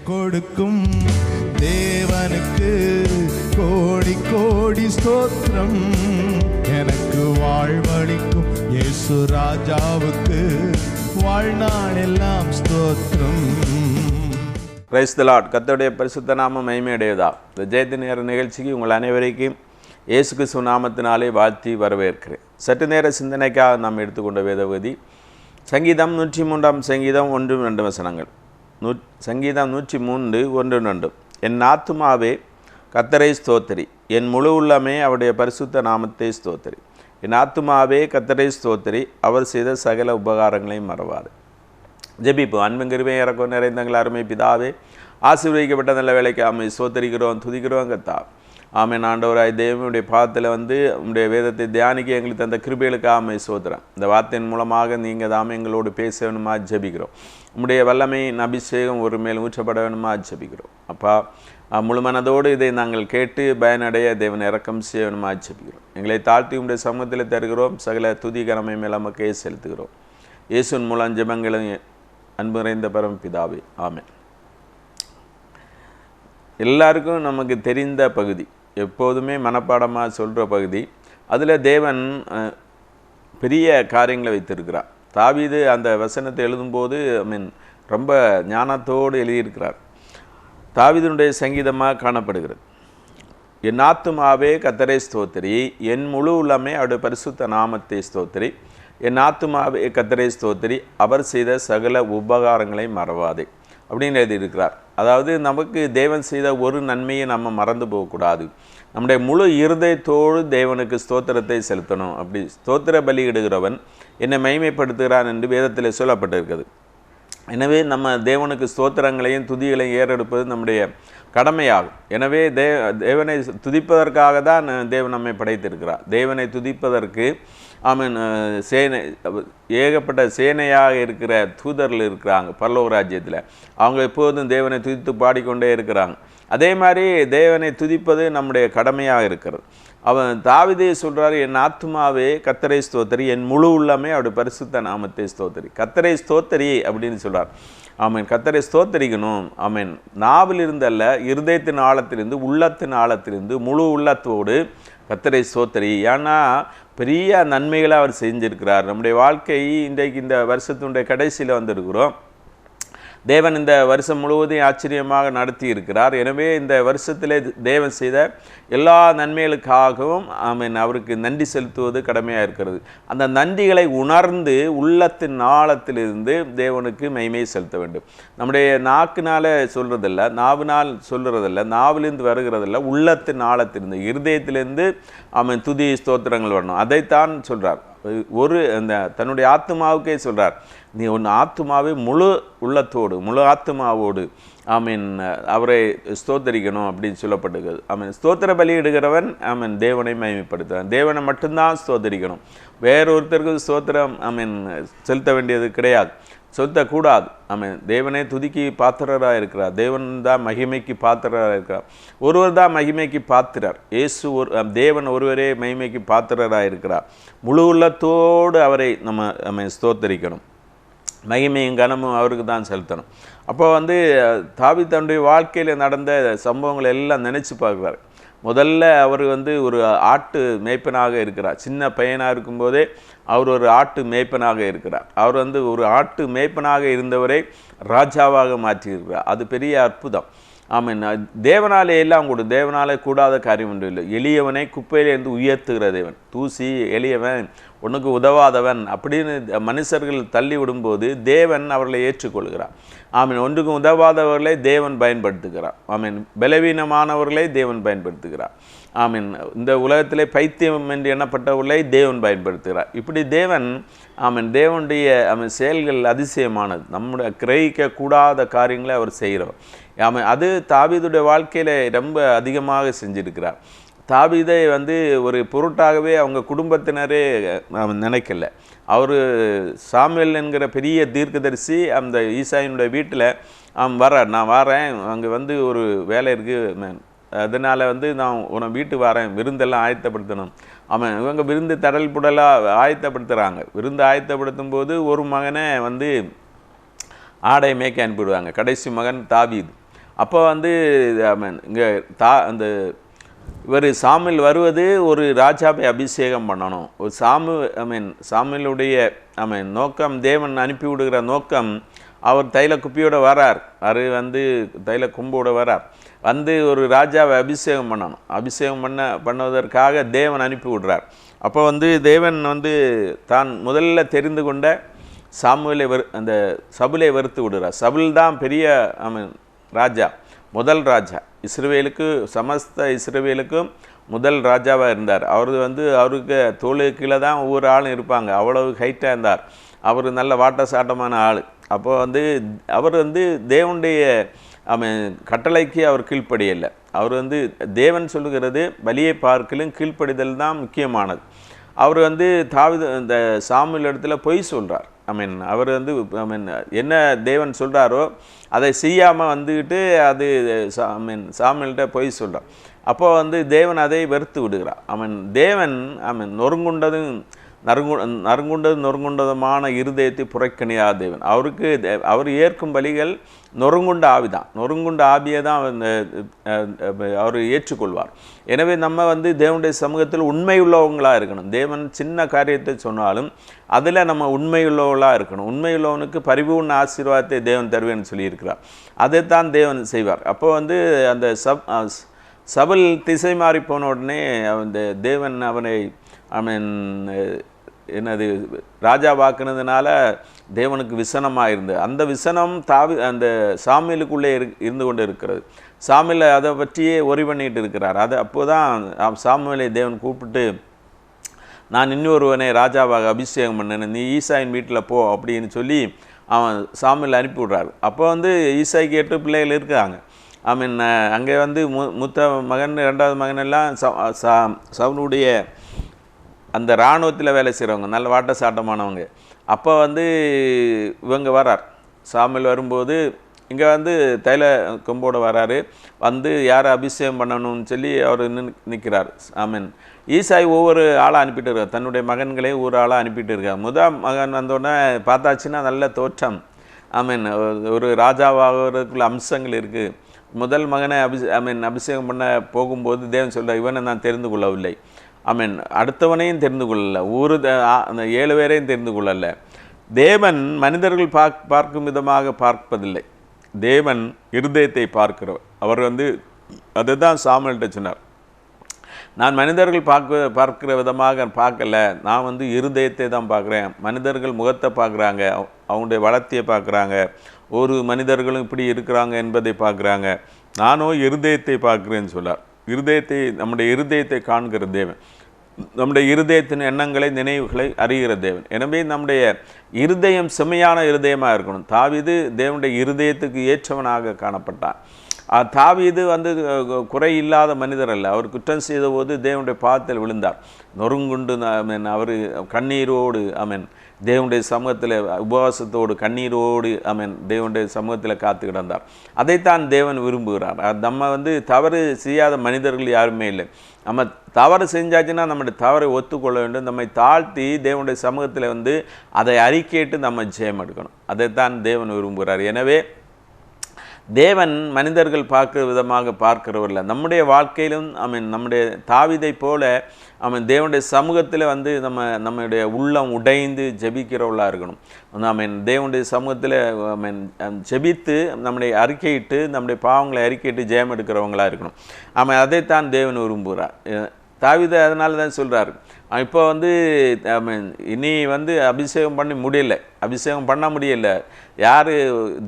கொடுக்கும் தேவனுக்கு கோடி கோடி ஸ்தோத்திரம். எனக்கு வாழ்வளிக்கும் இயேசு ராஜாவுக்கு வாழ்நாள் எல்லாம் ஸ்தோத்திரம். Praise the Lord. கர்த்தருடைய பரிசுத்த நாமம் மகிமையுடையதா. இந்த ஜெயத்தின் நேர நிகழ்ச்சிக்கு உங்கள் அனைவரையும் இயேசு கிறிஸ்து நாமத்தினாலே வாழ்த்தி வரவேற்கிறேன். சற்று நேர சிந்தனைக்காக நாம் எடுத்துக்கொண்ட வேதபகுதி சங்கீதம் 103 சங்கீதம் 1-2 வசனங்கள். சங்கீதம் 103 1-2. என் ஆத்துமாவே கர்த்தரை ஸ்தோத்திரி, என் முழு உள்ளமே அவருடைய பரிசுத்த நாமத்தை ஸ்தோத்திரி. என் ஆத்துமாவே கர்த்தரை ஸ்தோத்திரி, அவர் செய்த சகல உபகாரங்களையும் மறவாது. ஜெபிப்போம். அன்பின் கிருபை இறக்கம் நிறைந்தங்கள் அருமை பிதாவே, ஆசீர்வதிக்கப்பட்ட நல்ல வேலைக்கு ஆமை ஸ்தோத்திரிக்கிறோம், துதிக்கிறோம் கர்த்தா. ஆமென். ஆண்டவராய் தேவனுடைய பாதத்தில் உங்களுடைய வேதத்தை தியானிக்க எங்களுக்கு தந்த கிருபைகளுக்கு ஆமை சோதரன். இந்த வார்த்தையின் மூலமாக நீங்கள் தாமே எங்களோடு பேச வேணுமா ஜெபிக்கிறோம். உங்களுடைய வல்லமையின் அபிஷேகம் ஒரு மேல் ஊற்றப்பட வேணுமா ஜெபிக்கிறோம். அப்பா, முழு மனதோடு இதை நாங்கள் கேட்டு பயனடைய தேவன் இறக்கம் செய்ய வேணுமா ஜெபிக்கிறோம். எங்களை தாழ்த்தி உங்களுடைய சமூகத்தில் தருகிறோம். சகல துதி கனமை மேல் நமக்கே செலுத்துகிறோம். இயேசுவின் மூலம் ஜெபங்களும் அன்பு நிறைந்த பரம பிதாவே, ஆமென். எல்லாருக்கும் நமக்கு தெரிந்த பகுதி, எப்போதுமே மனப்பாடமாக சொல்கிற பகுதி. அதில் தேவன் பெரிய காரியங்களை வைத்திருக்கிறார். தாவீது அந்த வசனத்தை எழுதும்போது ரொம்ப ஞானத்தோடு எழுதியிருக்கிறார். தாவீதுனுடைய சங்கீதமாக காணப்படுகிறது. என் ஆத்துமாவே கர்த்தரை ஸ்தோத்திரி, என் முழு உள்ளமே அவருடைய பரிசுத்த நாமத்தை ஸ்தோத்திரி. என் ஆத்துமாவே கர்த்தரை ஸ்தோத்திரி, அவர் செய்த சகல உபகாரங்களை மறவாதே அப்படின்னு எழுதியிருக்கிறார். அதாவது நமக்கு தேவன் செய்த ஒரு நன்மையை நம்ம மறந்து போகக்கூடாது. நம்முடைய முழு இருதயத்தோடு தேவனுக்கு ஸ்தோத்திரத்தை செலுத்தணும். அப்படி ஸ்தோத்திர பலியிடுகிறவன் என்னை மகிமைப்படுத்துகிறான் என்று வேதத்தில் சொல்லப்பட்டிருக்கிறது. எனவே நம்ம தேவனுக்கு ஸ்தோத்திரங்களையும் துதிகளையும் ஏறெடுப்பது நம்முடைய கடமையாகும். எனவே தேவனை துதிப்பதற்காக தான் தேவன் நம்மை படைத்திருக்கிறார். தேவனை துதிப்பதற்கு சேனை, ஏகப்பட்ட சேனையாக இருக்கிற தூதர்கள் இருக்கிறாங்க பரலோக ராஜ்யத்தில். அவங்க எப்போதும் தேவனை துதித்து பாடிக்கொண்டே இருக்கிறாங்க. அதே மாதிரி தேவனை துதிப்பது நம்முடைய கடமையாக இருக்கிறது. அவன் தாவீது சொல்கிறார், என் ஆத்துமாவே கர்த்தரை ஸ்தோத்திரி, என் முழு உள்ளமே அவருடைய பரிசுத்த நாமத்தை ஸ்தோத்திரி. கர்த்தரை ஸ்தோத்திரி அப்படின்னு சொல்கிறார். ஆமீன். கர்த்தரை ஸ்தோத்திரிக்கணும். ஆமீன். நாவிலிருந்து அல்ல, இருதயத்தின் ஆழத்திலிருந்து, உள்ளத்தின் ஆழத்திலிருந்து, முழு உள்ளத்தோடு கர்த்தரை ஸ்தோத்திரி. ஏன்னா பெரிய நன்மைகளை அவர் செஞ்சிருக்கிறார். நம்முடைய வாழ்க்கை இன்றைக்கு இந்த வருஷத்தினுடைய கடைசியில் வந்திருக்கிறோம். தேவன் இந்த வருஷம் முழுவதும் ஆச்சரியமாக நடத்தி இருக்கிறார். எனவே இந்த வருஷத்தில் தேவன் செய்த எல்லா நன்மைகளுக்காகவும் அவருக்கு நன்றி செலுத்துவது கடமையாக இருக்கிறது. அந்த நன்றிகளை உணர்ந்து உள்ளத்தின் ஆழத்திலிருந்து தேவனுக்கு மகிமை செலுத்த வேண்டும். நம்முடைய நாக்கினால் சொல்கிறதில்ல, நாவினால் சொல்கிறதில்ல, நாவிலிருந்து வருகிறதில்ல, உள்ளத்தின் ஆழத்திலிருந்து, இருதயத்திலிருந்து துதி ஸ்தோத்திரங்கள் வரணும். அதைத்தான் சொல்கிறார். அந்த தன்னுடைய ஆத்மாவுக்கே சொல்கிறார், நீ உன் ஆத்மாவை முழு உள்ளத்தோடு முழு ஆத்மாவோடு அவரை ஸ்தோத்தரிக்கணும் அப்படின்னு சொல்லப்பட்டிருக்கிறது. ஸ்தோத்திர பலியிடுகிறவன் தேவனை மகிமைப்படுத்துகிறான். தேவனை மட்டும்தான் ஸ்தோத்தரிக்கணும். வேறொருத்தருக்கு ஸ்தோத்திரம் செலுத்த வேண்டியது கிடையாது, செலுத்தக்கூடாது. தேவனை துதிக்கு பாத்திரராக இருக்கிறார். தேவன் தான் மகிமைக்கு பாத்திரராக இருக்கிறார். ஒருவர் தான் மகிமைக்கு பாத்திரர். இயேசு தேவன் ஒருவரே மகிமைக்கு பாத்திரராக இருக்கிறார். முழு உள்ளத்தோடு அவரை நம்ம ஸ்தோத்தரிக்கணும். மகிமையும் கனமும் அவருக்கு தான் செலுத்தணும். அப்போ தாவீது தன்னுடைய வாழ்க்கையில் நடந்த சம்பவங்களை எல்லாம் நினச்சி பார்க்குறாரு. முதல்ல அவர் ஒரு ஆட்டு மேய்ப்பனாக இருக்கிறார். சின்ன பையனாக இருக்கும்போதே அவர் ஒரு ஆட்டு மேய்ப்பனாக இருக்கிறார். அவர் ஒரு ஆட்டு மேய்ப்பனாக இருந்தவரை ராஜாவாக மாற்றியிருக்கிறார். அது பெரிய அற்புதம். தேவனாலே எல்லாம் கூட, தேவனாலே கூடாத காரியம் ஒன்றும் இல்லை. எளியவனை குப்பையிலிருந்து உயர்த்துகிற தேவன். தூசி, எளியவன், உனக்கு உதவாதவன் அப்படின்னு மனுஷர்கள் தள்ளி விடும்போது தேவன் அவர்களை ஏற்றுக்கொள்கிறார். ஒன்றுக்கும் உதவாதவர்களை தேவன் பயன்படுத்துகிறார். பலவீனமானவர்களை தேவன் பயன்படுத்துகிறார். இந்த உலகத்திலே பைத்தியம் என்று எண்ணப்பட்டவர்களை தேவன் பயன்படுத்துகிறார். இப்படி தேவன் தேவனுடைய செயல்கள் அதிசயமானது. நம்முடைய கிரகிக்கக்கூடாத காரியங்களை அவர் செய்கிறவர். அது தாவீதுடைய வாழ்க்கையில் ரொம்ப அதிகமாக செஞ்சிருக்கிறார். தாவீதை ஒரு பொருட்டாகவே அவங்க குடும்பத்தினரே நினைக்கல. அவர் சாமுவேல் என்கிற பெரிய தீர்க்கதரிசி அந்த ஈசாயினுடைய வீட்டில் வர்றார். நான் வரேன், அங்கே ஒரு வேலை இருக்குது, அதனால் நான் உன வீட்டு வரேன், விருந்தெல்லாம் ஆயத்தப்படுத்தணும். இவங்க விருந்து தடல் புடலாக ஆயத்தப்படுத்துகிறாங்க. விருந்து ஆயத்தப்படுத்தும் போது ஒரு மகனை ஆடை மேய்க்க அனுப்பிடுவாங்க. கடைசி மகன் தாவீது. அப்போ வந்து இங்கே அந்த இவர் சாமுவேல் வருவது ஒரு ராஜாவை அபிஷேகம் பண்ணணும். ஒரு சாமுவேலுடைய நோக்கம், தேவன் அனுப்பி விடுகிற நோக்கம், அவர் தைல குப்பியோட வரார், அது வந்து தைல கும்போட வரார், வந்து ஒரு ராஜாவை அபிஷேகம் பண்ணணும். அபிஷேகம் பண்ணுவதற்காக தேவன் அனுப்பி விடுறார். அப்போ வந்து தேவன் வந்து தான் முதல்ல தெரிந்து கொண்ட சாமுவேலை அந்த சபுலை வெறுத்து விடுறார். சபுல் தான் பெரிய ராஜா, முதல் ராஜா, இஸ்ரவேலுக்கு சமஸ்த இஸ்ரவேலுக்கும் முதல் ராஜாவாக இருந்தார். அவர் வந்து அவருக்கு தோளுக்கு கீழே தான் ஒவ்வொரு ஆளும் இருப்பாங்க, அவ்வளவு ஹைட்டாக இருந்தார். அவர் நல்ல வாட்ட சாட்டமான ஆள். அப்போ வந்து அவர் வந்து தேவனுடைய கட்டளைக்கு அவர் கீழ்ப்படியலை. அவர் வந்து தேவன் சொல்லுகிறது பலியை பார்க்கலும் கீழ்ப்படிதல் தான் முக்கியமானது. அவர் வந்து இந்த சாமுவேல் இடத்துல பொய் சொல்கிறார். அவர் வந்து என்ன தேவன் சொல்கிறாரோ அதை செய்யாமல் வந்துக்கிட்டு அது சாமுவேல்கிட்ட பொய் சொல்கிறார். அப்போ வந்து தேவன் அதை வெறுத்து விடுகிறார். தேவன் நறுங்குண்டதுமான இருதயத்தை புறக்கணியா தேவன். அவர் ஏற்கும் பலிகள் நொறுங்குண்ட ஆவிதான். நொறுங்குண்ட ஆவியை தான் அவர் ஏற்றுக்கொள்வார். எனவே நம்ம வந்து தேவனுடைய சமூகத்தில் உண்மையுள்ளவங்களாக இருக்கணும். தேவன் சின்ன காரியத்தை சொன்னாலும் அதில் நம்ம உண்மையுள்ளவர்களாக இருக்கணும். உண்மையுள்ளவனுக்கு பரிபூர்ண ஆசீர்வாதத்தை தேவன் தருவேன்னு சொல்லியிருக்கிறார். அதைத்தான் தேவன் செய்வார். அப்போ வந்து அந்த சபல் திசை மாறி போன உடனே அந்த தேவன் அவனை என்னது ராஜாவாக்குனதுனால தேவனுக்கு விசனமாக இருந்தது. அந்த விசனம் அந்த சாமுவேலுக்குள்ளே இருந்து கொண்டு இருக்கிறது. சாமுவேல் அதை பற்றியே ஒரி பண்ணிட்டு இருக்கிறார். அப்போ தான் சாமுவேலை தேவன் கூப்பிட்டு, நான் இன்னொருவனை ராஜாவாக அபிஷேகம் பண்ணேன், நீ ஈசாயின் வீட்டில் போ அப்படின்னு சொல்லி அவன் சாமுவேல் அனுப்பி விட்றாரு. அப்போ வந்து ஈசாய்க்கு 8 பிள்ளைகள் இருக்காங்க. அங்கே வந்து மூத்த மகன் 2வது மகன் எல்லாம் சவுனுடைய அந்த இராணுவத்தில் வேலை செய்கிறவங்க, நல்ல வாட்ட சாட்டமானவங்க. அப்போ வந்து இவங்க வரார், சாமுவேல் வரும்போது இங்கே வந்து தைல கொம்போடு வராரு. வந்து யாரை அபிஷேகம் பண்ணணும்னு சொல்லி அவர் நிற்கிறார். ஈசாய் ஒவ்வொரு ஆளாக அனுப்பிட்டு இருக்கார், தன்னுடைய மகன்களே ஒவ்வொரு ஆளாக அனுப்பிட்டு இருக்கார். முதல் மகன் வந்தோடனே பார்த்தாச்சுன்னா நல்ல தோற்றம், ஒரு ராஜாவாகிறதுக்குள்ள அம்சங்கள் இருக்குது. முதல் மகனை அபிஷேகம் பண்ண போகும்போது தேவன் சொல்கிறார், இவனை நான் தெரிந்து கொள்ளவில்லை. அடுத்தவனையும் தெரிந்து கொள்ளலை, அந்த 7 பேரையும் தெரிந்து கொள்ளலை. தேவன் மனிதர்கள் பார்க்கும் விதமாக பார்ப்பதில்லை, தேவன் இருதயத்தை பார்க்கிறவர். அவர் வந்து அதுதான் சாமுவேல்கிட்ட சொன்னார், நான் மனிதர்கள் பார்க்கிற விதமாக பார்க்கல, நான் வந்து இருதயத்தை தான் பார்க்குறேன். மனிதர்கள் முகத்தை பார்க்குறாங்க, அவங்களுடைய வளர்த்தியை பார்க்குறாங்க, ஒரு மனிதர்களும் இப்படி இருக்கிறாங்க என்பதை பார்க்குறாங்க, நானோ இருதயத்தை பார்க்குறேன்னு சொன்னார். நம்முடைய இருதயத்தை காண்கிற தேவன், நம்முடைய இருதயத்தின் எண்ணங்களை நினைவுகளை அறிகிற தேவன். எனவே நம்முடைய இருதயம் செம்மையான இருதயமாக இருக்கணும். தாவீது தேவனுடைய இருதயத்துக்கு ஏற்றவனாக காணப்பட்டான். தாவீது வந்து குறை இல்லாத மனிதர் அல்ல. அவர் குற்றம் செய்த போது தேவனுடைய பாதத்தில் விழுந்தார், நொறுங்குண்டு அவர் கண்ணீரோடு தேவனுடைய சமூகத்தில் உபவாசத்தோடு கண்ணீரோடு தேவனுடைய சமூகத்தில் காத்து கிடந்தார். அதைத்தான் தேவன் விரும்புகிறார். நம்ம வந்து தவறு செய்யாத மனிதர்கள் யாருமே இல்லை. நம்ம தவறு செஞ்சாச்சுன்னா நம்முடைய தவறை ஒத்துக்கொள்ள வேண்டும், நம்மை தாழ்த்தி தேவனுடைய சமூகத்தில் வந்து அதை அறிக்கையிட்டு நம்ம ஜெயம் எடுக்கணும். அதைத்தான் தேவன் விரும்புகிறார். எனவே தேவன் மனிதர்கள் பார்க்கிற விதமாக பார்க்கிறவர்ல நம்முடைய வாழ்க்கையிலும் நம்முடைய தாவீதை போல தேவனுடைய சமூகத்தில் வந்து நம்முடைய உள்ளம் உடைந்து ஜெபிக்கிறவர்களாக இருக்கணும். தேவனுடைய சமூகத்தில் ஜெபித்து நம்முடைய அறிக்கையிட்டு நம்முடைய பாவங்களை அறிக்கையிட்டு ஜெயம் எடுக்கிறவங்களாக இருக்கணும். அதைத்தான் தேவன் விரும்புகிறார். தாவீது அதனால தான் சொல்கிறார், இப்போ வந்து இனி வந்து அபிஷேகம் பண்ண முடியலை.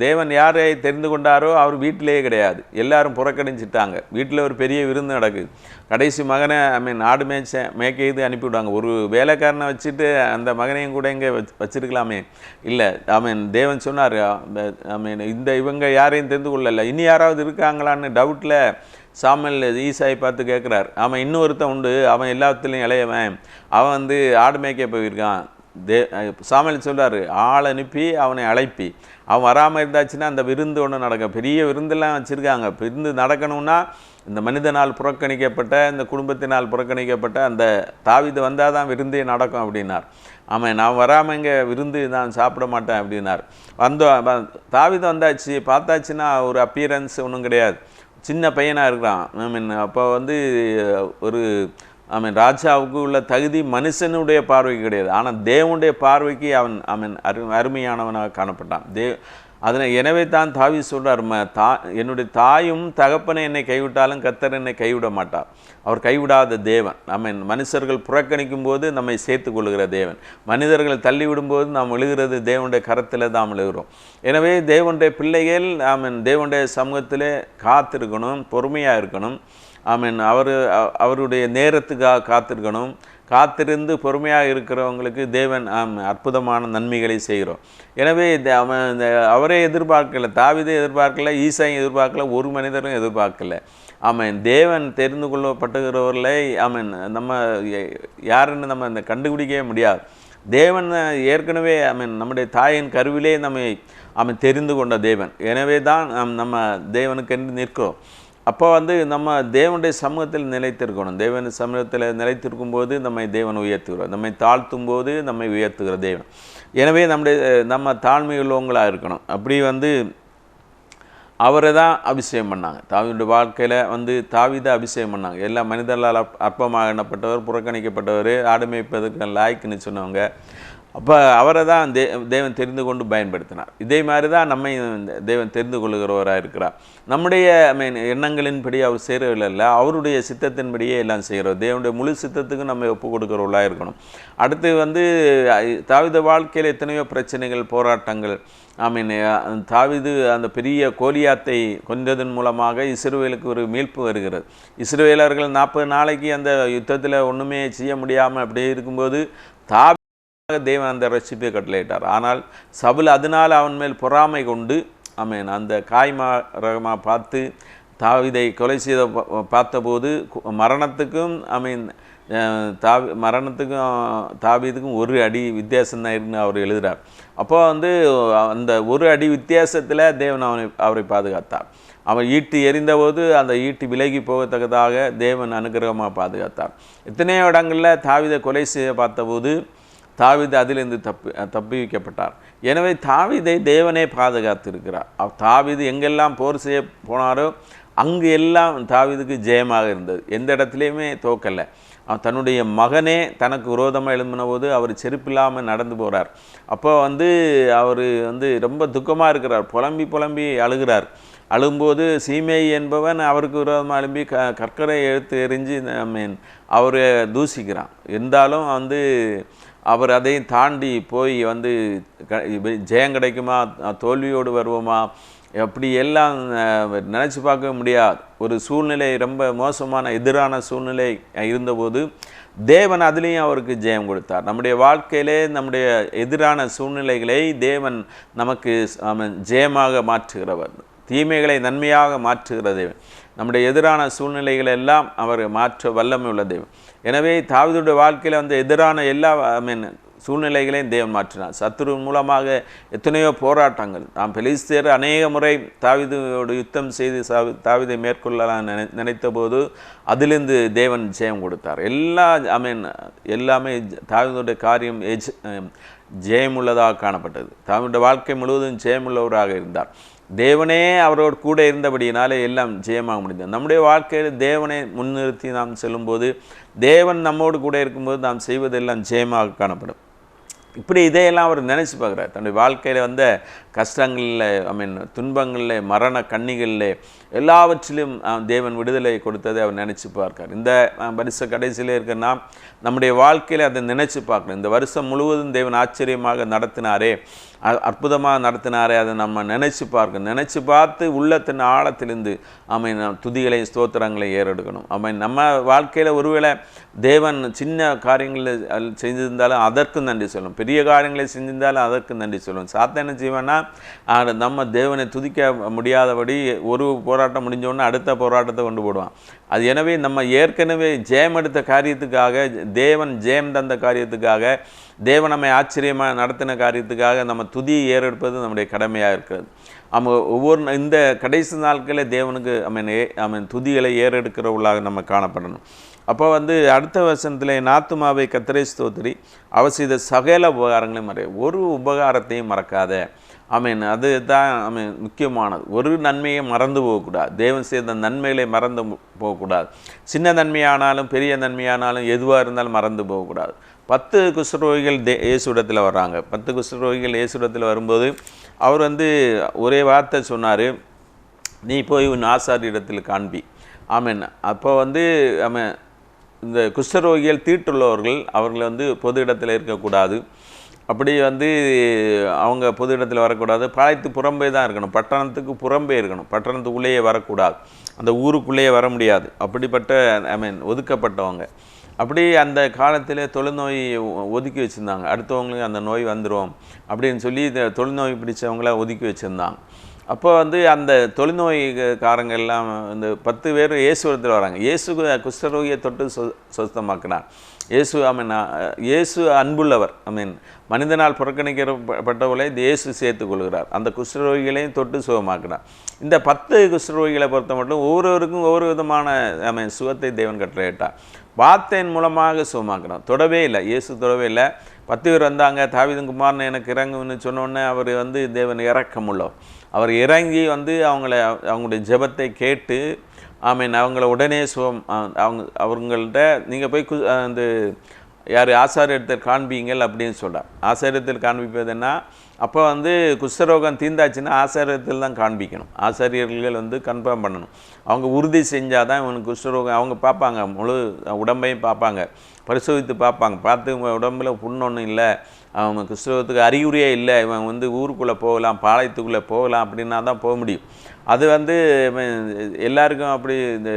தேவன் யாரை தெரிந்து கொண்டாரோ அவர் வீட்டிலேயே கிடையாது, எல்லாரும் புறக்கணிச்சிட்டாங்க. வீட்டில் ஒரு பெரிய விருந்து நடக்குது. கடைசி மகனை ஆடு மேய்க்கிறது அனுப்பிவிடுவாங்க. ஒரு வேலைக்காரனை வச்சுட்டு அந்த மகனையும் கூட இங்கே வச்சிருக்கலாமே, இல்லை தேவன் சொன்னார், இவங்க யாரையும் தெரிந்து கொள்ளலை, இனி யாராவது இருக்காங்களான்னு டவுட்டில் சாமுவேல் ஈசாயை பார்த்து கேட்குறார். இன்னொருத்தன் உண்டு, அவன் எல்லாத்துலேயும் இளையவன், அவன் வந்து ஆடு மேய்க்க போயிருக்கான், சாமுவேல் சொல்றாரு, ஆள் அனுப்பி அவனை அழைப்பி, அவன் வராமல் இருந்தாச்சுன்னா அந்த விருந்து ஒன்று நடக்கும். பெரிய விருந்தெல்லாம் வச்சுருக்காங்க. விருந்து நடக்கணும்னா இந்த மனிதனால் புறக்கணிக்கப்பட்ட, இந்த குடும்பத்தினால் புறக்கணிக்கப்பட்ட அந்த தாவீது வந்தால் தான் விருந்தே நடக்கும் அப்படின்னார். ஆமாம், நான் வராமல் இங்கே விருந்து நான் சாப்பிட மாட்டேன் அப்படின்னார். தாவீது வந்தாச்சு, பார்த்தாச்சுன்னா ஒரு அப்பியரன்ஸ் ஒன்றும் கிடையாது, சின்ன பையனாக இருக்கிறான். அப்போ ஒரு ராஜாவுக்கு உள்ள தகுதி மனுஷனுடைய பார்வைக்கு கிடையாது, ஆனால் தேவனுடைய பார்வைக்கு அவன் அருமையானவனாக காணப்பட்டான். எனவே தான் தாவீது சொல்கிறார், என்னுடைய தாயும் தகப்பனை என்னை கைவிட்டாலும் கர்த்தர் என்னை கைவிட மாட்டார். அவர் கைவிடாத தேவன். மனுஷர்கள் புறக்கணிக்கும் போது நம்மை சேர்த்து கொள்கிற தேவன், மனிதர்கள் தள்ளிவிடும்போது நாம் விழுகிறது தேவனுடைய கரத்தில் தான் விழுகிறோம். எனவே தேவனுடைய பிள்ளைகள் தேவனுடைய சமூகத்திலே காத்திருக்கணும், பொறுமையாக இருக்கணும். அவருடைய நேரத்துக்காக காத்திருக்கணும். காத்திருந்து பொறுமையாக இருக்கிறவங்களுக்கு தேவன் அற்புதமான நன்மைகளை செய்கிறோம். எனவே அவரே எதிர்பார்க்கல, தாவீதை எதிர்பார்க்கல, ஈசாயும் எதிர்பார்க்கல, ஒரு மனிதரும் எதிர்பார்க்கல. தேவன் தெரிந்து கொள்ளப்பட்டுகிறவர்களை நம்ம யாருன்னு நம்ம கண்டுபிடிக்கவே முடியாது. தேவன் ஏற்கனவே நம்முடைய தாயின் கருவிலே நம்மை தெரிந்து கொண்ட தேவன். எனவே தான் நம்ம தேவனுக்கென்று நிற்கிறோம். அப்போ நம்ம தேவனுடைய சமூகத்தில் நிலைத்திருக்கணும். தேவன் சமூகத்தில் நிலைத்திருக்கும் போது நம்மை தேவன் உயர்த்துகிறார், நம்மை தாழ்த்தும் போது நம்மை உயர்த்துகிற தேவன். எனவே நம்ம தாழ்மை உள்ளவங்களாக இருக்கணும். அப்படி அவரை தான் அபிஷேகம் பண்ணாங்க. தாவீதுடைய வாழ்க்கையில் தாவீதை அபிஷேகம் பண்ணாங்க. எல்லா மனிதர்களால் அற்பமாக எண்ணப்பட்டவர், புறக்கணிக்கப்பட்டவர், ஆடு மேய்ப்பதற்கு லாய்க்குன்னு சொன்னவங்க. அப்போ அவரை தான் தேவன் தெரிந்து கொண்டு பயன்படுத்தினார். இதே மாதிரி தான் நம்மை தேவன் தெரிந்து கொள்கிறவராக இருக்கிறார். நம்முடைய எண்ணங்களின்படி அவர் செய்கிறவில்லை, அவருடைய சித்தத்தின்படியே எல்லாம் செய்கிறோம். தேவனுடைய முழு சித்தத்துக்கும் நம்ம ஒப்பு கொடுக்குறவர்களாக இருக்கணும். அடுத்து தாவீது வாழ்க்கையில் எத்தனையோ பிரச்சனைகள், போராட்டங்கள். தாவீது அந்த பெரிய கோலியாத்தை கொன்றதன் மூலமாக இஸ்ரவேலுக்கு ஒரு மீட்பு வருகிறது. இஸ்ரவேலர்கள் 40 நாளைக்கு அந்த யுத்தத்தில் ஒன்றுமே செய்ய முடியாமல் அப்படியே இருக்கும்போது தேவன் அந்த ரட்சிப்பை கட்டளையிட்டார். ஆனால் சவுல் அதனால் அவன் மேல் பொறாமை கொண்டு அந்த காய்மரமாக பார்த்து தாவீதை கொலை செய்த பார்த்தபோது மரணத்துக்கும் தாவீதுக்கும் ஒரு அடி வித்தியாசம்தான் இருக்குன்னு அவர் எழுதுகிறார். அப்போ அந்த ஒரு அடி வித்தியாசத்தில் தேவன் அவரை பாதுகாத்தார். அவன் ஈட்டி எறிந்தபோது அந்த ஈட்டி விலகி போகத்தக்கதாக தேவன் அனுகிரகமாக பாதுகாத்தார். எத்தனையோ இடங்களில் தாவீதை கொலை செய்ய பார்த்தபோது தாவீது அதிலிருந்து தப்பி வைக்கப்பட்டார். எனவே தாவீதை தேவனே பாதுகாத்திருக்கிறார். தாவீது எங்கெல்லாம் போர் செய்ய போனாரோ அங்கு எல்லாம் தாவீதுக்கு ஜெயமாக இருந்தது, எந்த இடத்துலையுமே தோக்கலை. தன்னுடைய மகனே தனக்கு விரோதமாக எழும்பின போது அவர் செருப்பில்லாமல் நடந்து போகிறார். அப்போ அவர் ரொம்ப துக்கமாக இருக்கிறார், புலம்பி அழுகிறார். அழும்போது சீமேயி என்பவன் அவருக்கு விரோதமாக எழும்பி கற்கரை எடுத்து எறிஞ்சு அவரை தூசிக்கிறான். இருந்தாலும் அவர் அதையும் தாண்டி போய் ஜெயம் கிடைக்குமா, தோல்வியோடு வருவோமா, அப்படி எல்லாம் நினச்சி பார்க்க முடியாது ஒரு சூழ்நிலை, ரொம்ப மோசமான எதிரான சூழ்நிலை இருந்தபோது தேவன் அதுலேயும் அவருக்கு ஜெயம் கொடுத்தார். நம்முடைய வாழ்க்கையிலே நம்முடைய எதிரான சூழ்நிலைகளை தேவன் நமக்கு ஜெயமாக மாற்றுகிறவர், தீமைகளை நன்மையாக மாற்றுகிற தேவன். நம்முடைய எதிரான சூழ்நிலைகளை எல்லாம் அவர் மாற்ற வல்லமை உள்ள தேவன். எனவே தாவீதுடைய வாழ்க்கையில் எதிரான எல்லா சூழ்நிலைகளையும் தேவன் மாற்றினார். சத்துரு மூலமாக எத்தனையோ போராட்டங்கள். பெலிஸ்தியர் அநேக முறை தாவீதோடு யுத்தம் செய்து தாவீதை மேற்கொள்ளலாம் நினைத்த போது அதிலிருந்து தேவன் ஜெயம் கொடுத்தார். எல்லாமே தாவீதுடைய காரியம் ஜெயமுள்ளதாக காணப்பட்டது. தாவீதுடைய வாழ்க்கை முழுவதும் ஜெயமுள்ளவராக இருந்தார். தேவனே அவரோடு கூட இருந்தபடியினாலே எல்லாம் ஜெயமாக முடிந்தது. நம்முடைய வாழ்க்கையில் தேவனை முன்னிறுத்தி நாம் செல்லும்போது, தேவன் நம்மோடு கூட இருக்கும்போது நாம் செய்வதெல்லாம் ஜெயமாக காணப்படும். இப்படி இதையெல்லாம் அவர் நினச்சி பார்க்குறார். தன்னுடைய வாழ்க்கையில் கஷ்டங்களில், துன்பங்களில், மரண கண்ணிகளில் எல்லாவற்றிலும் தேவன் விடுதலை கொடுத்ததை அவர் நினச்சி பார்க்கார். இந்த வருஷ கடைசியில் இருக்கிற நம்முடைய வாழ்க்கையில் அதை நினச்சி பார்க்கணும். இந்த வருஷம் முழுவதும் தேவன் ஆச்சரியமாக நடத்தினாரே, அற்புதமாக நடத்தினாரே, அதை நம்ம நினச்சி பார்க்கணும். நினச்சி பார்த்து உள்ளத்தின் ஆழத்திலிருந்து துதிகளை ஸ்தோத்திரங்களை ஏறெடுக்கணும். நம்ம வாழ்க்கையில் ஒருவேளை தேவன் சின்ன காரியங்களை செஞ்சிருந்தாலும் அதற்கு நன்றி சொல்லணும், பெரிய காரியங்களை செஞ்சிருந்தாலும் அதற்கு நன்றி சொல்லணும். சாத்தான் என்ன செய்வேன்னா, நம்ம தேவனை துதிக்க முடியாதபடி ஒரு போராட்டம் முடிஞ்சோடனே அடுத்த போராட்டத்தை கொண்டு போடுவான். அது எனவே நம்ம ஏற்கனவே ஜெயம் எடுத்த காரியத்துக்காக, தேவன் ஜெயம் தந்த காரியத்துக்காக தேவன் நம்மை ஆச்சரியமாக நடத்தின காரியத்துக்காக நம்ம துதியை ஏறெடுப்பது நம்முடைய கடமையாக இருக்கிறது. நம்ம ஒவ்வொரு இந்த கடைசி நாட்களில் தேவனுக்கு துதிகளை ஏறெடுக்கிறவர்களாக நம்ம காணப்படணும். அப்போ அடுத்த வசனத்தில் என் ஆத்துமாவை கர்த்தரை ஸ்தோத்திரி, அவர் செய்த சகல உபகாரங்களையும் ஒரு உபகாரத்தையும் மறக்காத. அது தான் முக்கியமானது. ஒரு நன்மையை மறந்து போகக்கூடாது. தேவன் செய்த நன்மைகளை மறந்து போகக்கூடாது. சின்ன நன்மையானாலும் பெரிய நன்மையானாலும் எதுவாக இருந்தாலும் மறந்து போகக்கூடாது. 10 குஷ்டரோகிகள் இயேசுவிடத்தில் வர்றாங்க. 10 குஷ்டரோகிகள் இயேசுவிடத்தில் வரும்போது அவர் ஒரே வார்த்தை சொன்னார், நீ போய் உன் ஆசாரியரிடத்தில் காண்பி. அப்போ இந்த குஷ்டரோகிகள் தீட்டுள்ளவர்கள், அவர்கள் பொது இடத்தில் இருக்கக்கூடாது. அப்படி அவங்க பொது இடத்தில் வரக்கூடாது. பாளையத்து புறம்பே தான் இருக்கணும், பட்டணத்துக்கு புறம்பே இருக்கணும், பட்டணத்துக்குள்ளேயே வரக்கூடாது, அந்த ஊருக்குள்ளேயே வர முடியாது. அப்படிப்பட்ட ஒதுக்கப்பட்டவங்க. அப்படி அந்த காலத்தில் தொழுநோய் ஒதுக்கி வச்சுருந்தாங்க. அடுத்தவங்களுக்கு அந்த நோய் வந்துடும் அப்படின்னு சொல்லி தொழுநோய் பிடிச்சவங்கள ஒதுக்கி வச்சுருந்தாங்க. அப்போ அந்த தொழுநோய்காரங்க எல்லாம் இந்த 10 பேர் இயேசுவிடத்தில் வராங்க. இயேசு குஷ்டரோகியை தொட்டு சுத்தமாக்கினார். இயேசு அன்புள்ளவர். மனிதனால் புறக்கணிக்கப்பட்டவர்களை இயேசு சேர்த்துக்கொள்கிறார். அந்த குஷ்டரோகிகளையும் தொட்டு சுகமாக்கினார். இந்த 10 குஷ்டரோகிகளை பொறுத்த மட்டும் ஒவ்வொருவருக்கும் ஒவ்வொரு விதமான சுகத்தை தேவன் கட்டளையிட்டார். வார்த்தையின் மூலமாக சுகமாக்கினார். தொடவே இல்லை, இயேசு தொடவே இல்லை. 10 பேர் வந்தாங்க, தாவீதின் குமாரன் எனக்கு இறங்குன்னு சொன்னோடனே அவர் தேவன் இரக்கமுள்ளவர். அவர் இறங்கி அவங்களுடைய ஜெபத்தை கேட்டு அவங்கள உடனே சுகம் அவங்கள்ட்ட நீங்கள் போய் யார் ஆசாரியத்தில் காண்பீங்கள் அப்படின்னு சொல்கிறார். ஆசாரியத்தில் காண்பிப்பதுன்னா அப்போ குஷ்டரோகம் தீர்ந்தாச்சுன்னா ஆசாரியத்தில் தான் காண்பிக்கணும். ஆசாரியர்கள் கன்ஃபார்ம் பண்ணணும். அவங்க உறுதி செஞ்சால் தான் இவனுக்கு குஷ்டரோகம். அவங்க பார்ப்பாங்க, முழு உடம்பையும் பார்ப்பாங்க, பரிசோதித்து பார்ப்பாங்க. பார்த்து உடம்புல புண்ணொன்றும் இல்லை, அவன் குஷ்டரோகத்துக்கு அறிகுறியே இல்லை, இவன் ஊருக்குள்ளே போகலாம், பாளையத்துக்குள்ளே போகலாம் அப்படின்னா தான் போக முடியும். அது எல்லாருக்கும் அப்படி இந்த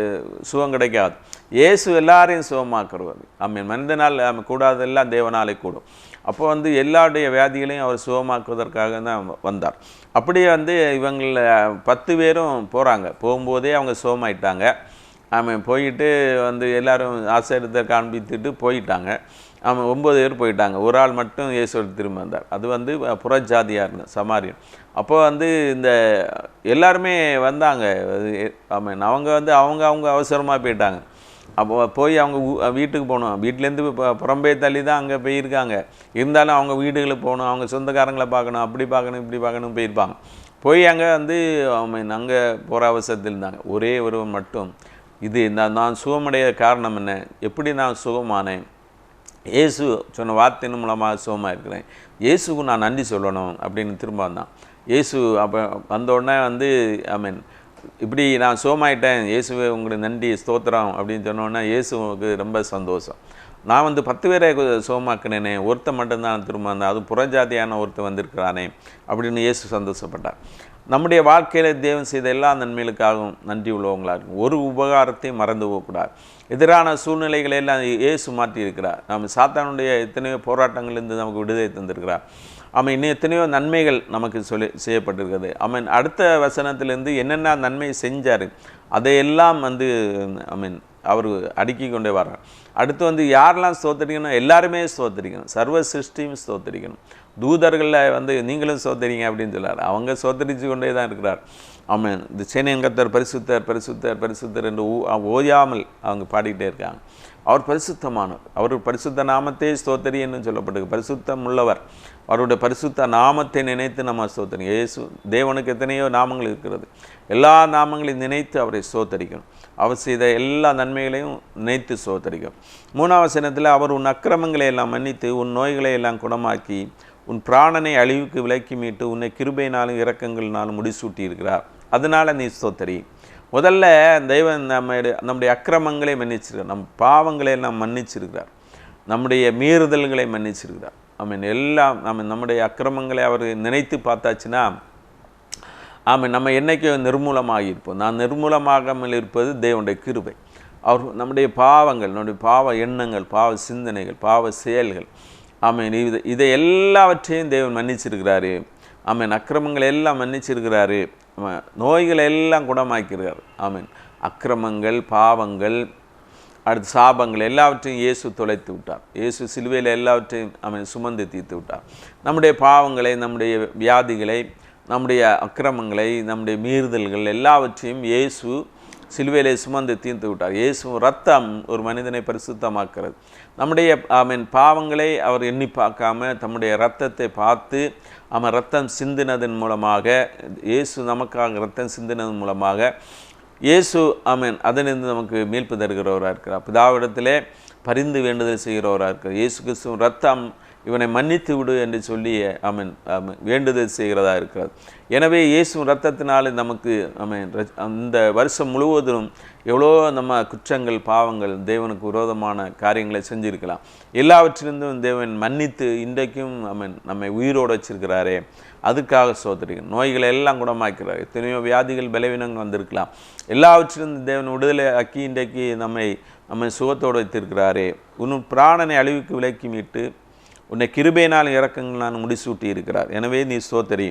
சுகம் கிடைக்காது. இயேசு எல்லாரையும் சுகமாக்குறது. மனிதனால் கூடாதெல்லாம் தேவனாலே கூடும். அப்போ எல்லாருடைய வியாதிகளையும் அவர் சுகமாக்குவதற்காக தான் வந்தார். அப்படியே இவங்கள 10 பேரும் போகிறாங்க. போகும்போதே அவங்க சுகமாயிட்டாங்க. போயிட்டு எல்லோரும் ஆசிரியத்தை காண்பித்துட்டு போயிட்டாங்க. 9 பேர் போயிட்டாங்க. ஒரு ஆள் மட்டும் இயேசுவோடு திரும்ப வந்தார். அது புறஜாதியாக இருந்தது, சமாரியன். அப்போ இந்த எல்லாருமே வந்தாங்க. அவங்க அவங்க அவசரமாக போயிட்டாங்க. அப்போ போய் அவங்க வீட்டுக்கு போகணும். வீட்டிலேருந்து புறம்பே தள்ளி தான் அங்கே போயிருக்காங்க. இருந்தாலும் அவங்க வீடுகளுக்கு போகணும், அவங்க சொந்தக்காரங்களை பார்க்கணும், அப்படி பார்க்கணும் இப்படி பார்க்கணும் போயிருப்பாங்க. போய் அங்கே அங்கே போகிற அவசரத்தில் இருந்தாங்க. ஒரே ஒருவன் மட்டும் நான் சுகமடைய காரணம் என்ன, எப்படி நான் சுகமானேன், இயேசு சொன்ன வார்த்தையின் மூலமாக சுகமாக இருக்கிறேன், இயேசுக்கு நான் நன்றி சொல்லணும் அப்படின்னு திரும்ப வந்தான். இயேசு அப்போ வந்தோடனே இப்படி நான் சுகமாயிட்டேன், இயேசுவே உங்களுக்கு நன்றி ஸ்தோத்திரம் அப்படின்னு சொன்னோன்னே இயேசுவுக்கு ரொம்ப சந்தோஷம். நான் 10 பேரை சுகமாக்கினேனே, ஒருத்தன் மட்டும்தான் திரும்ப வந்தேன், அது புறஜாதியான ஒருத்தன் வந்திருக்கிறானே அப்படின்னு இயேசு சந்தோஷப்பட்டார். நம்முடைய வாழ்க்கையில் தேவன் செய்த எல்லா நன்மைகளுக்காகவும் நன்றி உள்ளவங்களாக இருக்கும். ஒரு உபகாரத்தையும் மறந்து போகக்கூடாது. எதிரான சூழ்நிலைகளை எல்லாம் இயேசு மாற்றியிருக்கிறார். நம்ம சாத்தானுடைய எத்தனையோ போராட்டங்கள்லேருந்து நமக்கு விடுதலை தந்திருக்கிறார். இன்னும் எத்தனையோ நன்மைகள் நமக்கு செய்யப்பட்டிருக்கிறது. அடுத்த வசனத்திலேருந்து என்னென்ன நன்மை செஞ்சார் அதையெல்லாம் அவர் அடுக்கி கொண்டே வர்றார். அடுத்து யாரெல்லாம் ஸ்தோத்தரிக்கணும், எல்லாருமே ஸ்தோத்தரிக்கணும், சர்வ சிருஷ்டியும் ஸ்தோத்தரிக்கணும். தூதர்களில் நீங்களும் ஸ்தோத்தரிங்க அப்படின்னு சொல்லார். அவங்க ஸ்தோத்தரித்து கொண்டே தான் இருக்கிறார். இந்த சேனையின் கர்த்தர் பரிசுத்தர் பரிசுத்தர் பரிசுத்தர் என்று ஓயாமல் அவங்க பாடிக்கிட்டே இருக்காங்க. அவர் பரிசுத்தமானவர், அவர் பரிசுத்த நாமத்தை ஸ்தோத்தரி என்று சொல்லப்பட்டிருக்கு. பரிசுத்தம் உள்ளவர், அவருடைய பரிசுத்த நாமத்தை நினைத்து நம்ம ஸ்தோத்தரிங்க. இயேசு தேவனுக்கு எத்தனையோ நாமங்கள் இருக்கிறது. எல்லா நாமங்களையும் நினைத்து அவரை ஸ்தோத்தரிக்கணும். அவர் செய்த எல்லா நன்மைகளையும் நினைத்து ஸ்தோத்தரிக்கணும். 3ஆம் வசனத்தில் அவர் உன் அக்கிரமங்களை எல்லாம் மன்னித்து உன் நோய்களை எல்லாம் குணமாக்கி உன் பிராணனை அழிவுக்கு விலக்கி மீட்டு உன்னை கிருபையினாலும் இரக்கங்களினாலும் முடிசூட்டி இருக்கிறார், அதனால் நீ ஸ்தோத்தரி. முதல்ல தெய்வன் நம்முடைய அக்கிரமங்களை மன்னிச்சிருக்கிறார், நம் பாவங்களை எல்லாம் மன்னிச்சிருக்கிறார், நம்முடைய மீறுதல்களை மன்னிச்சிருக்கிறார். எல்லாம் நம்முடைய அக்கிரமங்களை அவர் நினைத்து பார்த்தாச்சுன்னா நம்ம என்றைக்கும் நிர்மூலமாகியிருப்போம். நான் நிர்மூலமாகாமல் இருப்பது தேவனுடைய கிருபை. அவர் நம்முடைய பாவங்கள், நம்முடைய பாவ எண்ணங்கள், பாவ சிந்தனைகள், பாவ செயல்கள், இதை எல்லாவற்றையும் தேவன் மன்னிச்சிருக்கிறாரு. அக்கிரமங்களை எல்லாம் மன்னிச்சிருக்கிறாரு, நோய்களை எல்லாம் குணமாக்கிறார். அக்கிரமங்கள், பாவங்கள், அடுத்து சாபங்கள் எல்லாவற்றையும் இயேசு தொலைத்து விட்டார். இயேசு சிலுவையில் எல்லாவற்றையும் அவன் சுமந்து தீர்த்து விட்டார். நம்முடைய பாவங்களை, நம்முடைய வியாதிகளை, நம்முடைய அக்கிரமங்களை, நம்முடைய மீறுதல்கள் எல்லாவற்றையும் இயேசு சிலுவையிலே சுமந்து தீர்த்து விட்டார். இயேசு ரத்தம் ஒரு மனிதனை பரிசுத்தமாக்கிறது. நம்முடைய பாவங்களை அவர் எண்ணி பார்க்காம தம்முடைய இரத்தத்தை பார்த்து அவன் ரத்தம் சிந்தினதன் மூலமாக, இயேசு நமக்காக ரத்தம் சிந்தினதன் மூலமாக இயேசு அதனிருந்து நமக்கு மீட்பு தருகிறவராக இருக்கிறார். பிதாவிடத்திலே பரிந்து வேண்டுதல் செய்கிறவராக இருக்கிறார். இயேசு கிறிஸ்துவ ரத்தம் இவனை மன்னித்து விடு என்று சொல்லி வேண்டுதல் செய்கிறதா இருக்கிறது. எனவே இயேசு ரத்தத்தினால் நமக்கு அந்த வருஷம் முழுவதும் எவ்வளோ நம்ம குற்றங்கள், பாவங்கள், தேவனுக்கு விரோதமான காரியங்களை செஞ்சுருக்கலாம். எல்லாவற்றிலிருந்தும் தேவன் மன்னித்து இன்றைக்கும் நம்மை உயிரோடு வச்சிருக்கிறாரே, அதுக்காக ஸ்தோத்திரிக்கிறேன். நோய்களை எல்லாம் குணமாக்கிறார். எத்தனையோ வியாதிகள், பலவீனங்கள் வந்திருக்கலாம். எல்லாவற்றிலிருந்து தேவன் விடுதலை ஆக்கி இன்றைக்கு நம்மை சுகத்தோடு வைத்திருக்கிறாரே. உன் பிராணனை அழிவுக்கு விலக்கி மீட்டு உன்னை கிருபையினால் இரக்கங்களால் முடிசூட்டி இருக்கிறார். எனவே நீ ஸ்தோத்திரி.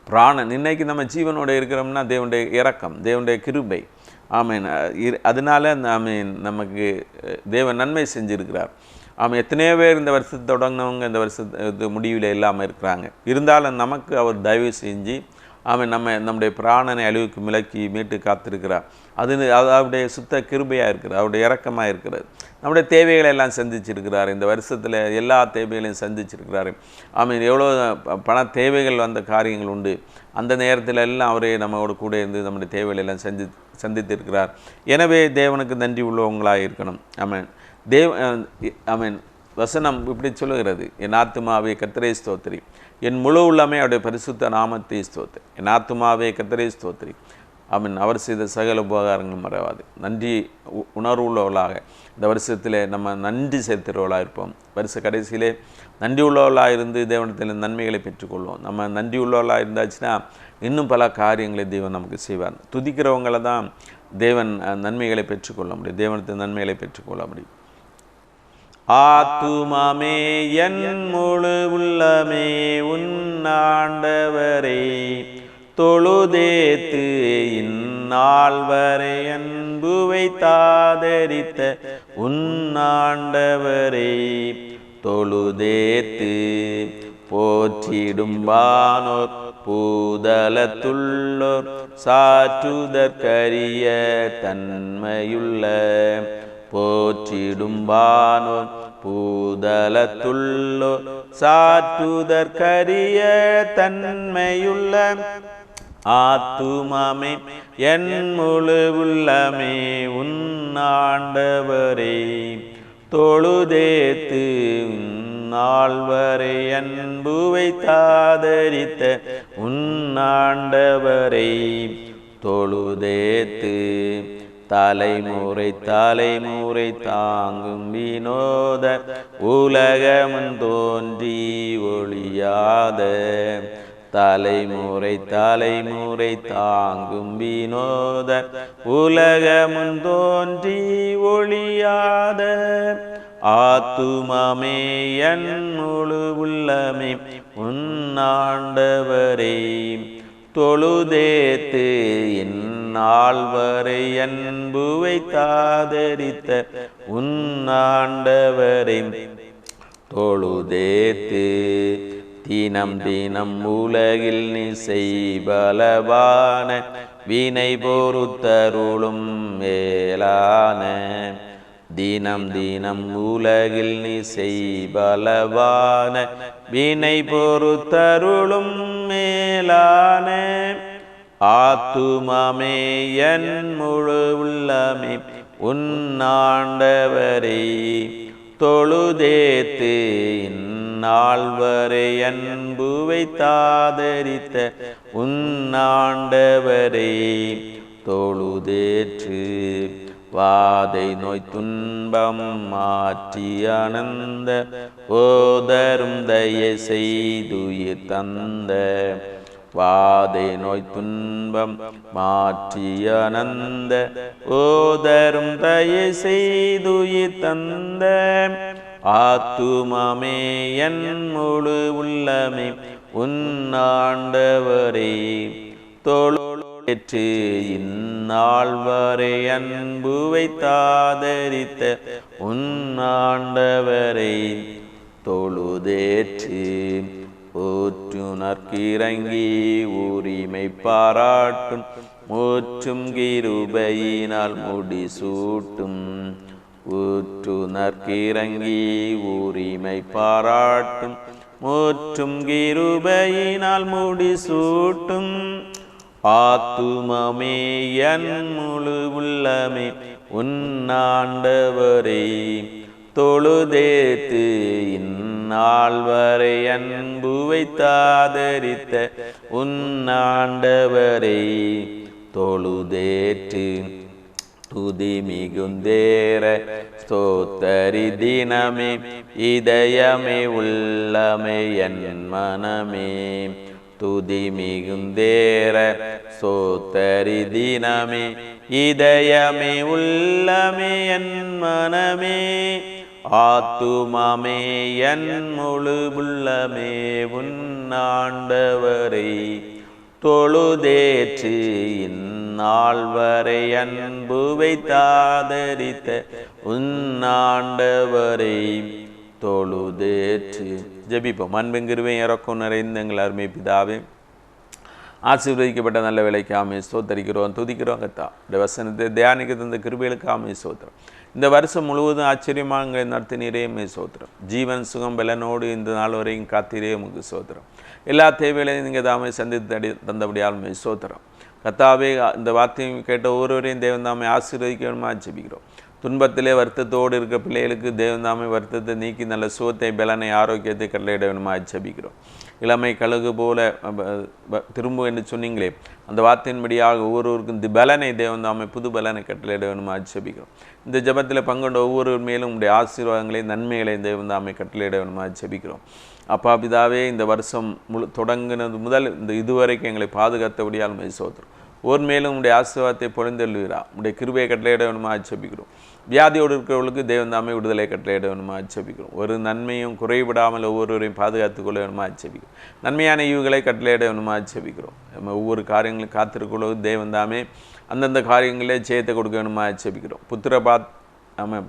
பிராணன் இன்னைக்கு நம்ம ஜீவனோடு இருக்கிறோம்னா தேவனுடைய இரக்கம், தேவனுடைய கிருபை. அதனால நமக்கு தேவன் நன்மை செஞ்சிருக்கிறார். எத்தனையோ பேர் இந்த வருஷத்தை தொடங்கினவங்க இந்த வருஷத்து முடிவில் இல்லாமல் இருக்கிறாங்க. இருந்தாலும் நமக்கு அவர் தயவு செஞ்சு நம்முடைய பிராணனை அழிவுக்கு விலக்கி மீட்டு காத்திருக்கிறார். அவருடைய சுத்த கிருபையாக இருக்கிறது, அவருடைய இரக்கமாக இருக்கிறது. நம்முடைய தேவைகளை எல்லாம் சந்திச்சிருக்கிறார். இந்த வருஷத்தில் எல்லா தேவைகளையும் சந்திச்சிருக்கிறார். எவ்வளோ பண தேவைகள் வந்த காரியங்கள் உண்டு. அந்த நேரத்தில் எல்லாம் அவரே நம்மளோட கூட இருந்து நம்முடைய தேவைகளை எல்லாம் சந்தித்திருக்கிறார். எனவே தேவனுக்கு நன்றி உள்ளவங்களாக இருக்கணும். வசனம் இப்படி சொல்லுகிறது, என் ஆத்துமாவே கர்த்தரை ஸ்தோத்திரி, என் முழு உள்ளமே அவருடைய பரிசுத்த நாமத்தை ஸ்தோத்திரி. என் ஆத்துமாவே கர்த்தரை ஸ்தோத்திரி, அவர் செய்த சகல உபகாரங்களும் மறவாது. நன்றி உணர்வு உள்ளவர்களாக இந்த வருஷத்தில் நம்ம நன்றி செலுத்துகிறவர்களாக இருப்போம். வருஷ கடைசியிலே நன்றி உள்ளவர்களாக இருந்து தேவனத்தில் நன்மைகளை பெற்றுக்கொள்வோம். நம்ம நன்றி உள்ளவர்களாக இருந்தாச்சுன்னா இன்னும் பல காரியங்களை தேவன் நமக்கு செய்வார். துதிக்கிறவங்களை தான் தேவன் நன்மைகளை பெற்றுக்கொள்ள முடியும், தேவனத்தின் நன்மைகளை பெற்றுக்கொள்ள முடியும். ஆத்துமாமே என் முழு உள்ளமே உன்னாண்டவரே தொழுதேத்து இந்நாள் வரை அன்பு வைத்தாதரித்த உன்னாண்டவரே தொழுதேத்து போற்றிடும் வானோர் பூதலத்துள்ளோர் சாற்றுதற்கரிய தன்மையுள்ள போற்றிடும் வானோர் பூதலத்துள்ளோர் சாற்றுதற்கரிய தன்மையுள்ள ஆத்துமாமே என் முழு உள்ளமே உன்னாண்டவரே தொழுதேத்து நாள் வரை அன்பு வைத்தாதரித்த உன்னாண்டவரை தொழுதேத்து தலைமுறை தலைமுறை தாங்கும் வினோத உலகமுன் தோன்றி ஒளியாத தலைமுறை தலைமுறை தாங்கும் வினோத உலகமுன் தோன்றி ஒளியாத ஆத்துமாமே என் முழு உள்ளமே உன்னாண்டவரே தொழுதேத்து இந்நாள் வரை அன்பு வைத்தாதரித்த உன்னாண்டவரை தொழுதேத்து தினம் தினம் உலகில் நீ செய்பலவான வினை பொறுத்தருளும் மேலான தினம் தினம் உலகில் நீ செய்பலவான வினை பொறுத்தருளும் மேலான ஆத்துமாமே என் முழு உள்ளமே உன்னாண்டவரை தொழுதேத்து இந்நாள் வரை அன்பு வைத்தாதரித்த உன்னாண்டவரை தொழுதேற்று வாதை நோய் துன்பம் மாற்றி ஆனந்த ஓதரும் தயை செய்துயிர் தந்த வாதை நோய் துன்பம் மாற்றி ஆனந்த ஓதரும் தயை செய்துயிர் தந்த ஆத்துமாமே என் முழு உள்ளமே உன்னாண்டவரே தொழு ஏற்று இந்நாள் வரை அன்பு வைத்தாதரித்த உன்னாண்டவரை தொழுதேற்று ஊற்றுனர்க்கிறங்கி உரிமை பாராட்டும் மூற்றும் கிருபையினால் முடிசூட்டும். ஊற்றுனர்க்கிறங்கி உரிமை பாராட்டும் மூற்றும் கிருபையினால் முடிசூட்டும். ஆத்துமமே என் முழு உள்ளமே உன்னாண்டவரை தொழுதேத்து இந்நாள் வரை அன்பு வைத்தாதரித்த உன்னாண்டவரை தொழுதேற்று துதி மிகுந்தேற ஸ்தோத்தரி தினமே இதயமே உள்ளமே என் மனமே. துதி மிகுந்தேற ஸ்தோத்தரி தினமே இதயமே உள்ளமே என் மனமே. ஆத்துமமே என் முழு உள்ளமே உன்னாண்டவரை தொழுதேற்று இந்நாள் வரை அன்பு வைத்தாதரித்த உன்னாண்டவரை தொழுதேற்று. ஜெபிப்போம். அன்பின் கிருபை இறக்கம் நிறைந்த எங்கள் அருமை பிதாவே, ஆசீர்வதிக்கப்பட்ட நல்ல வேலைக்கு ஆமே ஸ்தோத்தரிக்கிறோம், துதிக்கிறோம். கத்தா இந்த வசனத்தை தியானிக்க தந்த கிருபைகளுக்கு ஆமே ஸ்தோத்திரம். இந்த வருஷம் முழுவதும் ஆச்சரியமாக நடத்தினீரே மே ஸ்தோத்திரம். ஜீவன் சுகம் பலனோடு இந்த நாள் வரையும் காத்தீரே உமக்கு ஸ்தோத்திரம். எல்லா தேவைகளையும் நீங்கள் தாமே சந்தித்து தந்தபடியால் மே ஸ்தோத்திரம். கத்தாவே இந்த வார்த்தையும் கேட்ட ஒவ்வொருவரையும் தேவன் தாமே ஆசீர்வதிக்கணுமா ஜெபிக்கிறோம். துன்பத்திலே வருத்தத்தோடு இருக்கிற பிள்ளைகளுக்கு தேவன் தாமே வருத்தத்தை நீக்கி நல்ல சுகத்தை பலனை ஆரோக்கியத்தை கட்டளையிட வேணுமா ஜெபிக்கிறோம். இளமை கழுகு போல திரும்ப என்று சொன்னீங்களே, அந்த வார்த்தையின்படியாக ஒவ்வொருவருக்கும் பலனை தேவன் தாமே புது பலனை கட்டளையிட வேணுமா ஜெபிக்கிறோம். இந்த ஜெபத்தில் பங்கொண்ட ஒவ்வொருவர் மேலும் உடைய ஆசீர்வாதங்களையும் நன்மைகளையும் தேவன் தாமே கட்டளையிட வேணுமா ஜெபிக்கிறோம். அப்பா பிதாவே, இந்த வருஷம் தொடங்கினது முதல் இந்த இதுவரைக்கும் எங்களை பாதுகாத்தபடியால் மை சோத்திரம். ஓர் மேலும் உடைய ஆசீர்வாதத்தை பொழிந்தெழுகிறா உடைய கிருபையை கட்டளையிட வேணுமா ஜெபிக்கிறோம். வியாதியோடு இருக்கிறவர்களுக்கு தேவன் தாமே விடுதலை கட்டளையிட வேணுமா ஜெபிக்கிறோம். ஒரு நன்மையும் குறைவிடாமல் ஒவ்வொருவரையும் பாதுகாத்துக் கொள்ள வேணுமா ஜெபிக்கிறோம். நன்மையான ஈவுகளை கட்டளையிட வேணுமா ஜெபிக்கிறோம். நம்ம ஒவ்வொரு காரியங்களும் காத்திருக்கொள்ள தேவன் தாமே அந்தந்த காரியங்களே ஜெயத்தை கொடுக்க வேணுமா ஜெபிக்கிறோம். புத்திர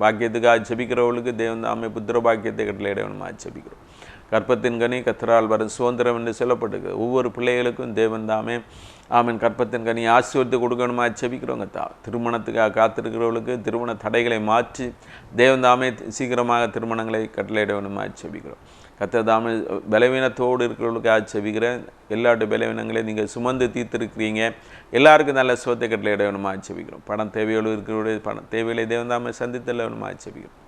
பாக்கியத்துக்காக ஜெபிக்கிறவர்களுக்கு தேவன் தாமே புத்திர பாக்கியத்தை கட்டளையிட வேணுமா ஜெபிக்கிறோம். கற்பத்தின் கனி கத்தரால் வரும் சுதந்திரம் என்று சொல்லப்பட்டிருக்கு. ஒவ்வொரு பிள்ளைகளுக்கும் தேவன் தாமே ஆமீன் கற்பத்தின் கனி ஆசீர்வாதத்தை கொடுக்கணுமா ஜெபிக்கிறவங்க தா. திருமணத்துக்காக காத்திருக்கிறவர்களுக்கு திருமண தடைகளை மாற்றி தேவன் தாமே சீக்கிரமாக திருமணங்களை கட்டளையிட வேணுமா ஜெபிக்கிறோம். கர்த்தர் தாமே பலவீனத்தோடு இருக்கிறவர்களுக்காக ஜெபிக்கிறேன். எல்லாட்டு பலவீனங்களையும் நீங்கள் சுமந்து தீர்த்திருக்கிறீங்க. எல்லாருக்கும் நல்ல சுகத்தை கட்டளையிட வேணுமா ஜெபிக்கிறோம். பணம் தேவையோடு இருக்கிறவருடைய பணம் தேவைகளை தேவன் தாமே சந்தித்தல்ல வேணுமா ஜெபிக்கிறோம்.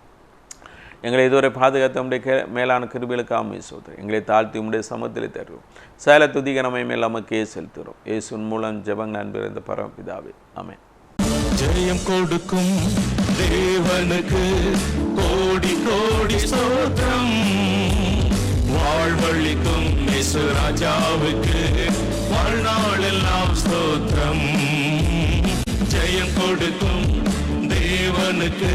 எங்களை இதுவரை பாதுகாத்த உடைய மேலான கிருபைகளுக்கு ஆமை சோதரி. எங்களை தாழ்த்தி உடைய சமத்திலே தருவோம். சேல துதிகனமை மேல் நமக்கே செலுத்துகிறோம். இயேசுவின் மூலம் ஜெபங்கள் அன்பு இந்த பரமபிதாவே ஆமென். ஜெயம் கொடுக்கும் தேவனுக்கு கோடி கோடி ஸ்தோத்திரம். வாழ்வழிக்கும் இயேசு ராஜாவுக்கு வாழ்நாளெல்லாம் ஸ்தோத்திரம். ஜெயம் கொடுக்கும் தேவனுக்கு